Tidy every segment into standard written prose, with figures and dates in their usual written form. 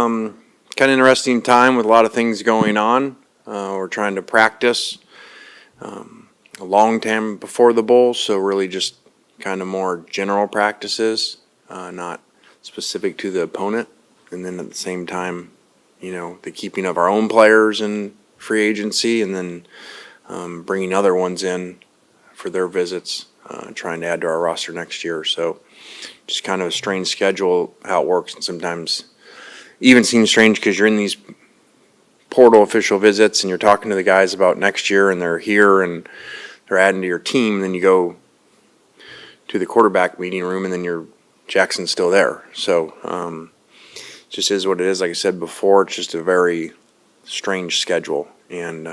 Kind of interesting time with a lot of things going on. We're trying to practice a long time before the bowl, so really just kind of more general practices, not specific to the opponent. And then at the same time, the keeping of our own players in free agency, and then bringing other ones in for their visits, trying to add to our roster next year. So just kind of a strange schedule, how it works, and sometimes even seems strange because you're in these portal official visits and you're talking to the guys about next year and they're here and they're adding to your team. Then you go to the quarterback meeting room and then Jackson's still there. So just is what it is. Like I said before, it's just a very strange schedule. And,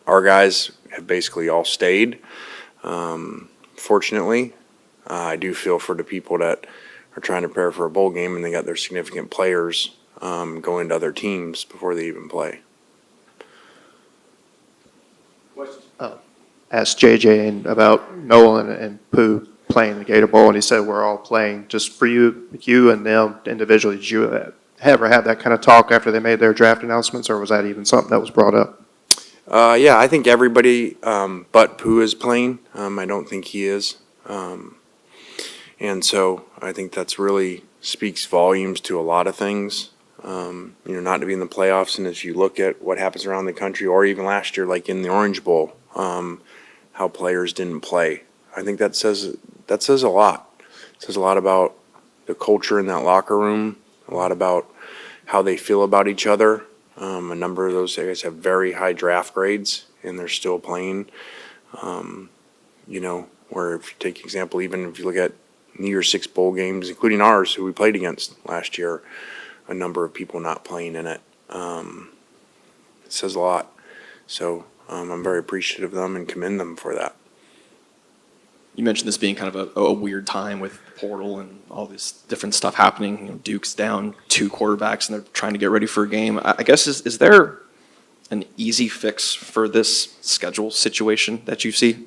our guys have basically all stayed. Fortunately, I do feel for the people that are trying to prepare for a bowl game and they got their significant players going to other teams before they even play. Asked JJ about Nolan and Pooh playing the Gator Bowl, and he said we're all playing just for you and them individually. Did you ever have that kind of talk after they made their draft announcements, or was that even something that was brought up? Yeah, I think everybody but Pooh is playing. I don't think he is. And so I think that's really speaks volumes to a lot of things. Not to be in the playoffs, and as you look at what happens around the country, or even last year, like in the Orange Bowl, how players didn't play. I think that says a lot. It says a lot about the culture in that locker room, a lot about how they feel about each other. A number of those guys have very high draft grades, and they're still playing. Where if you take example, even if you look at New Year's Six bowl games, including ours, who we played against last year, a number of people not playing in it. It says a lot. So I'm very appreciative of them and commend them for that. You mentioned this being kind of a weird time with portal and all this different stuff happening. Duke's down 2 quarterbacks and they're trying to get ready for a game. I guess, is there an easy fix for this schedule situation that you see?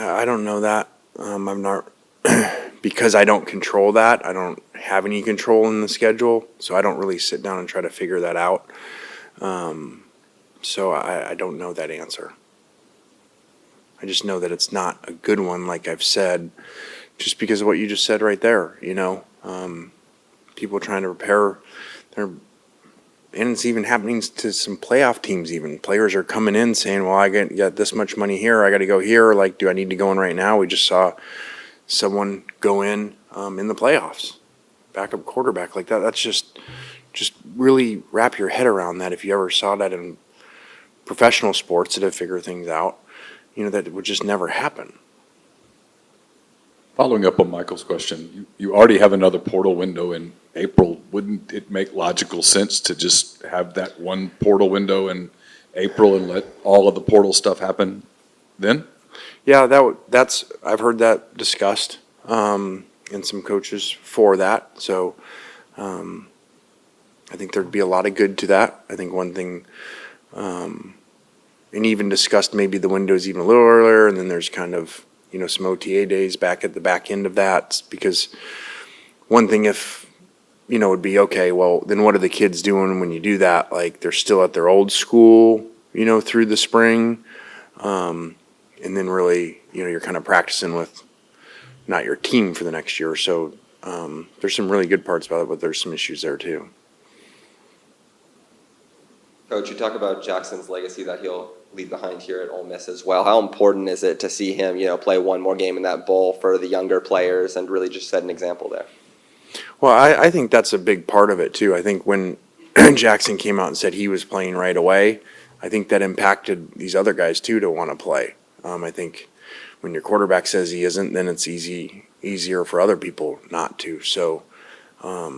I don't know that. I'm not because I don't control that. I don't have any control in the schedule, so I don't really sit down and try to figure that out. So I don't know that answer. I just know that it's not a good one, like I've said, just because of what you just said right there. People trying to prepare and it's even happening to some playoff teams. Even players are coming in saying, well, I got this much money here, I got to go here. Like, do I need to go in right now? We just saw someone go in the playoffs, backup quarterback like that. That's just really wrap your head around that. If you ever saw that in professional sports that have figured things out, that would just never happen. Following up on Michael's question, you already have another portal window in April. Wouldn't it make logical sense to just have that one portal window in April and let all of the portal stuff happen then? Yeah, I've heard that discussed, and some coaches for that. So I think there'd be a lot of good to that. I think one thing, and even discussed maybe the windows even a little earlier, and then there's kind of some OTA days back at the back end of that, because one thing if would be, okay, well then what are the kids doing when you do that? Like, they're still at their old school through the spring, and then really you're kind of practicing with not your team for the next year. So there's some really good parts about it, but there's some issues there too. Coach, you talk about Jackson's legacy that he'll leave behind here at Ole Miss as well. How important is it to see him, play one more game in that bowl for the younger players and really just set an example there? Well, I think that's a big part of it too. I think when Jackson came out and said he was playing right away, I think that impacted these other guys too to want to play. I think when your quarterback says he isn't, then it's easier for other people not to. So I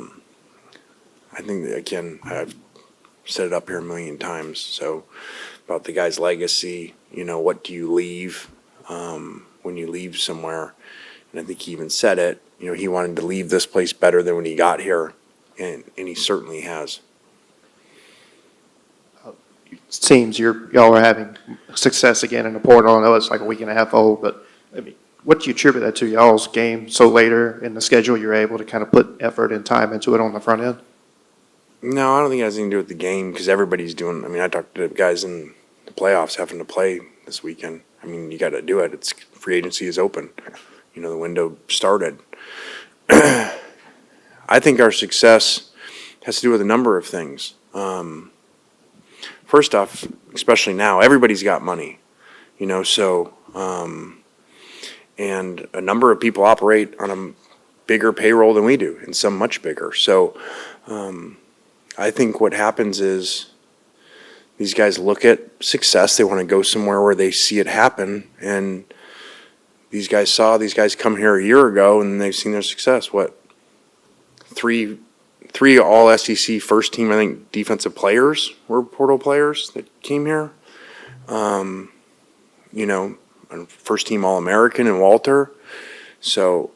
think that, again, I've said it up here a million times. So about the guy's legacy, what do you leave when you leave somewhere? And I think he even said it, he wanted to leave this place better than when he got here, and he certainly has. It seems y'all are having success again in the portal. I know it's like a week and a half old, but what do you attribute that to, y'all's game so later in the schedule, you're able to kind of put effort and time into it on the front end? No, I don't think it has anything to do with the game because everybody's doing. I mean, I talked to guys in the playoffs having to play this weekend. I mean, you got to do it. It's free agency is open. You know, the window started. I think our success has to do with a number of things. First off, especially now, everybody's got money. You know, so and a number of people operate on a bigger payroll than we do, and some much bigger. So. I think what happens is these guys look at success. They want to go somewhere where they see it happen. And these guys come here a year ago and they've seen their success. What? Three all SEC first team, I think, defensive players were portal players that came here. You know, first team All-American in Walter. So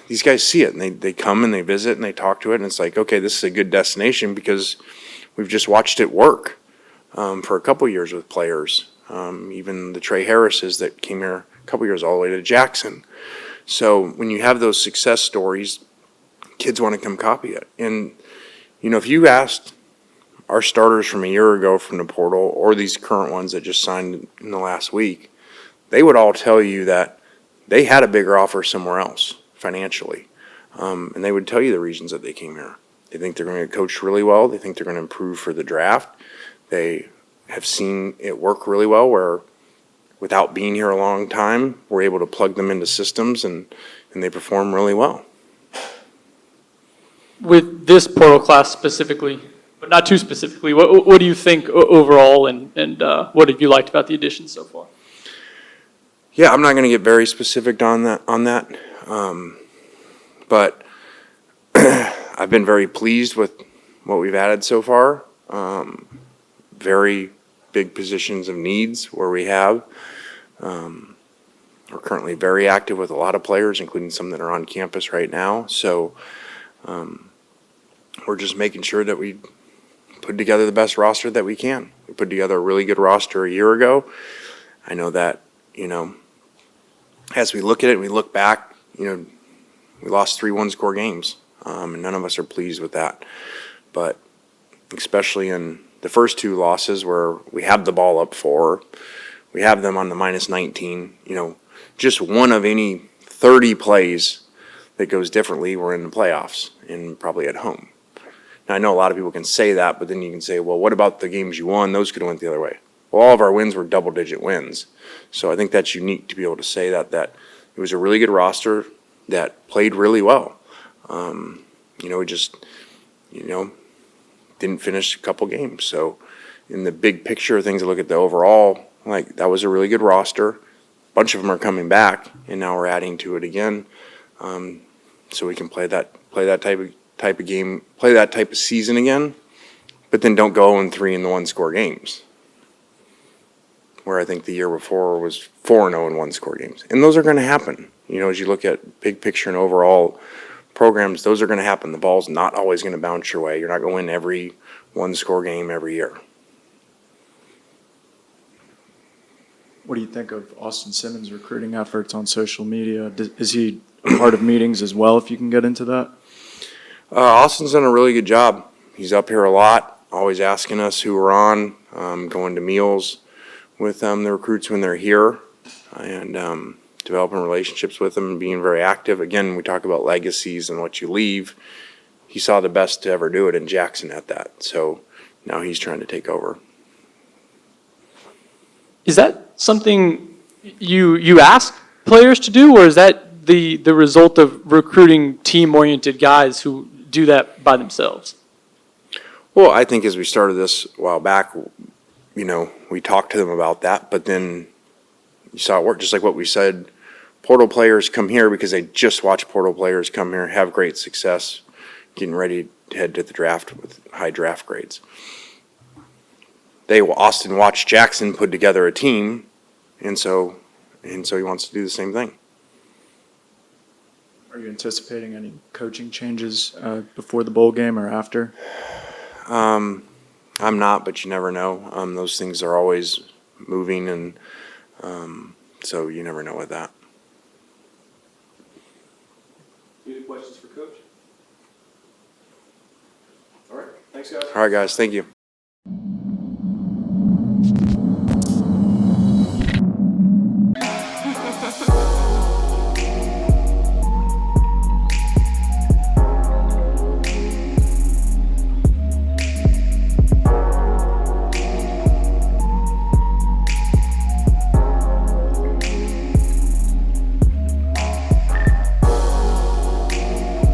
these guys see it, and they come and they visit and they talk to it, and it's like, okay, this is a good destination because we've just watched it work for a couple years with players. Even the Trey Harrises that came here a couple years all the way to Jackson. So when you have those success stories, kids want to come copy it. And, you know, if you asked our starters from a year ago from the portal or these current ones that just signed in the last week, they would all tell you that they had a bigger offer somewhere else financially. And they would tell you the reasons that they came here. They think they're going to get coached really well. They think they're going to improve for the draft. They have seen it work really well where without being here a long time, we're able to plug them into systems and they perform really well. With this portal class specifically, but not too specifically, what do you think overall and what have you liked about the additions so far? Yeah, I'm not going to get very specific on that. But I've been very pleased with what we've added so far. Very big positions of needs where we have. We're currently very active with a lot of players, including some that are on campus right now. So we're just making sure that we put together the best roster that we can. We put together a really good roster a year ago. I know that, you know, as we look at it, we look back, you know, we lost 3 one-score games, and none of us are pleased with that. But especially in the first 2 losses where we have the ball up 4, we have them on the -19, you know, just one of any 30 plays that goes differently, we're in the playoffs and probably at home. Now, I know a lot of people can say that, but then you can say, well, what about the games you won? Those could have went the other way. Well, all of our wins were double-digit wins. So I think that's unique to be able to say that it was a really good roster that played really well. You know, we just, you know, didn't finish a couple games. So in the big picture of things, I look at the overall, like that was a really good roster. A bunch of them are coming back, and now we're adding to it again, so we can play that type of game, play that type of season again. But then don't go 0-3 in the one-score games, where I think the year before was 4-0 in one-score games. And those are going to happen. You know, as you look at big picture and overall programs, those are going to happen. The ball's not always going to bounce your way. You're not going to win every one-score game every year. What do you think of Austin Simmons' recruiting efforts on social media? Is he a part of meetings as well, if you can get into that? Austin's done a really good job. He's up here a lot, always asking us who we're on, going to meals with the recruits when they're here, and developing relationships with them and being very active. Again, we talk about legacies and what you leave. He saw the best to ever do it in Jackson at that. So now he's trying to take over. Is that something you ask players to do, or is that the result of recruiting team-oriented guys who do that by themselves? Well, I think as we started this a while back, you know, we talked to them about that, but then you saw it work, just like what we said. Portal players come here because they just watch portal players come here, have great success, getting ready to head to the draft with high draft grades. Austin watched Jackson put together a team, and so he wants to do the same thing. Are you anticipating any coaching changes before the bowl game or after? I'm not, but you never know. Those things are always moving, and so you never know with that. Any questions for Coach? All right, thanks, guys. All right, guys, thank you.